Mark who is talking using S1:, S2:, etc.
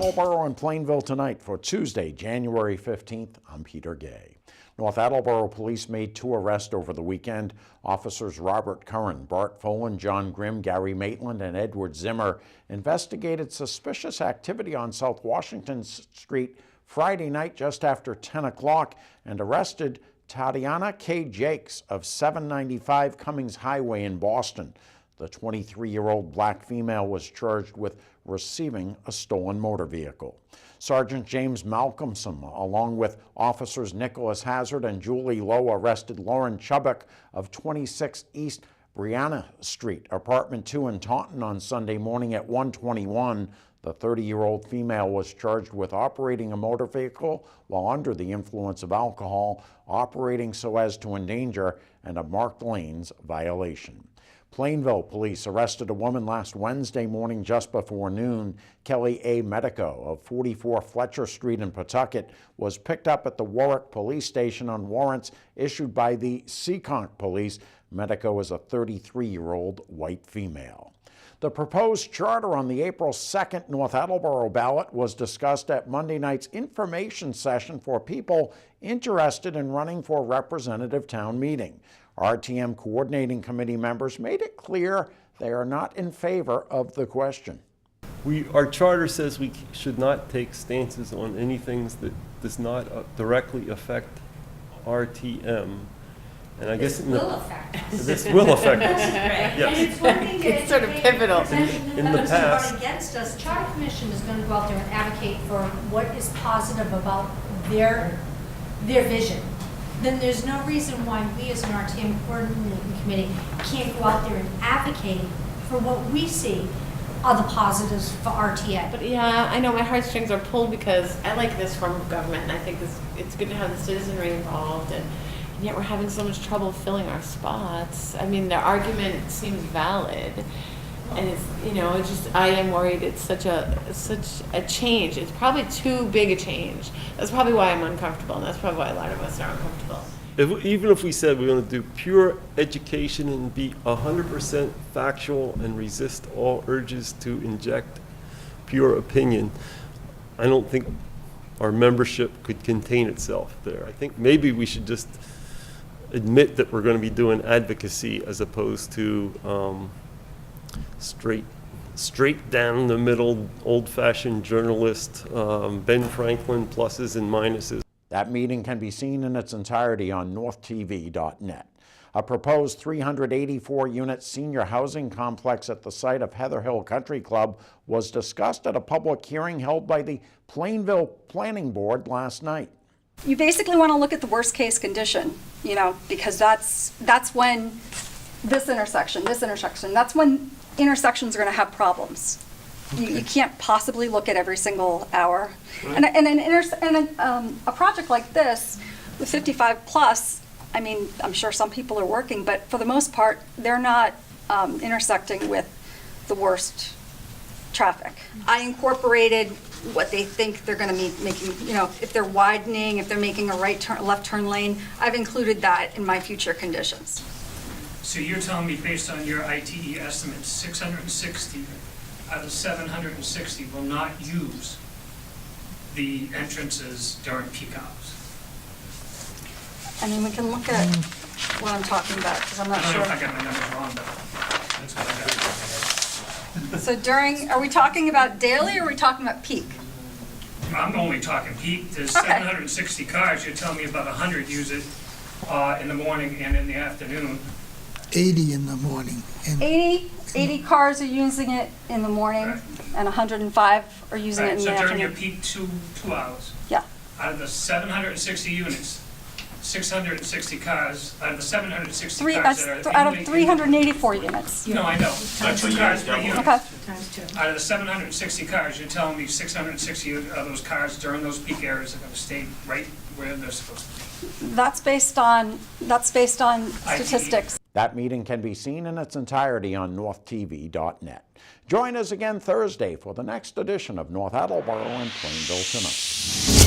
S1: Attleborough and Plainville tonight for Tuesday, January 15th. I'm Peter Gay. North Attleborough police made 2 arrests over the weekend. Officers Robert Curran, Bart Folan, John Grimm, Gary Maitland, and Edward Zimmer investigated suspicious activity on South Washington Street Friday night just after 10 o'clock and arrested Tatiana K. Jakes of 795 Cummings Highway in Boston. The 23-year-old black female was charged with receiving a stolen motor vehicle. Sergeant James Malcolmson, along with officers Nicholas Hazard and Julie Lowe, arrested Lauren Chubbuck of 26 East Brianna Street, Apartment 2 in Taunton on Sunday morning at 1:21. The 30-year-old female was charged with operating a motor vehicle while under the influence of alcohol, operating so as to endanger, and a marked lanes violation. Plainville police arrested a woman last Wednesday morning just before noon. Kelly A. Medico of 44 Fletcher Street in Pawtucket was picked up at the Warwick Police Station on warrants issued by the Seekonk Police. Medico is a 33-year-old white female. The proposed charter on the April 2nd North Attleborough ballot was discussed at Monday night's information session for people interested in running for representative town meeting. RTM coordinating committee members made it clear they are not in favor of the question.
S2: Our charter says we should not take stances on anything that does not directly affect RTM. And I guess this will affect us. Yes.
S3: And it's one thing
S4: It's sort of pivotal.
S2: In the past,
S3: run against us. Charter Commission is going to go out there and advocate for what is positive about their vision. Then there's no reason why we as an RTM coordinating committee can't go out there and advocate for what we see are the positives for RTA.
S4: But yeah, I know my heartstrings are pulled because I like this form of government, and I think it's good to have the citizenry involved, and yet we're having so much trouble filling our spots. I mean, their argument seems valid, and I am worried it's such a change. It's probably too big a change. That's probably why I'm uncomfortable, and that's probably why a lot of us are uncomfortable.
S2: even if we said we're going to do pure education and be 100% factual and resist all urges to inject pure opinion, I don't think our membership could contain itself there. I think maybe we should just admit that we're going to be doing advocacy as opposed to straight down the middle, old-fashioned journalist, Ben Franklin pluses and minuses.
S1: That meeting can be seen in its entirety on northtv.net. A proposed 384-unit senior housing complex at the site of Heather Hill Country Club was discussed at a public hearing held by the Plainville Planning Board last night.
S5: You basically want to look at the worst case condition, because that's when this intersection, that's when intersections are going to have problems. Okay. You can't possibly look at every single hour. Right. And a project like this with 55 plus, I mean, I'm sure some people are working, but for the most part, they're not intersecting with the worst traffic. I incorporated what they think they're going to be making, if they're widening, if they're making a left turn lane, I've included that in my future conditions.
S6: So you're telling me based on your ITE estimates, 660 out of 760 will not use the entrances during peak hours?
S5: I mean, we can look at what I'm talking about, because I'm not sure.
S6: I don't know if I got my numbers wrong, but that's what I got.
S5: So are we talking about daily or are we talking about peak?
S6: I'm only talking peak. There's 760 cars. You're telling me about 100 use it in the morning and in the afternoon.
S7: 80 in the morning. And
S5: 80 cars are using it in the morning, right, and 105 are using it in the afternoon.
S6: So during your peak two hours,
S5: yeah,
S6: out of the 760 units, 660 cars, out of the 760 cars that are
S5: out of 384 units.
S6: No, I know. 2 cars per unit.
S5: Okay.
S6: Out of the 760 cars, you're telling me 660 of those cars during those peak areas are going to stay right where they're supposed to be.
S5: That's based on statistics.
S1: That meeting can be seen in its entirety on northtv.net. Join us again Thursday for the next edition of North Attleborough and Plainville Tonight.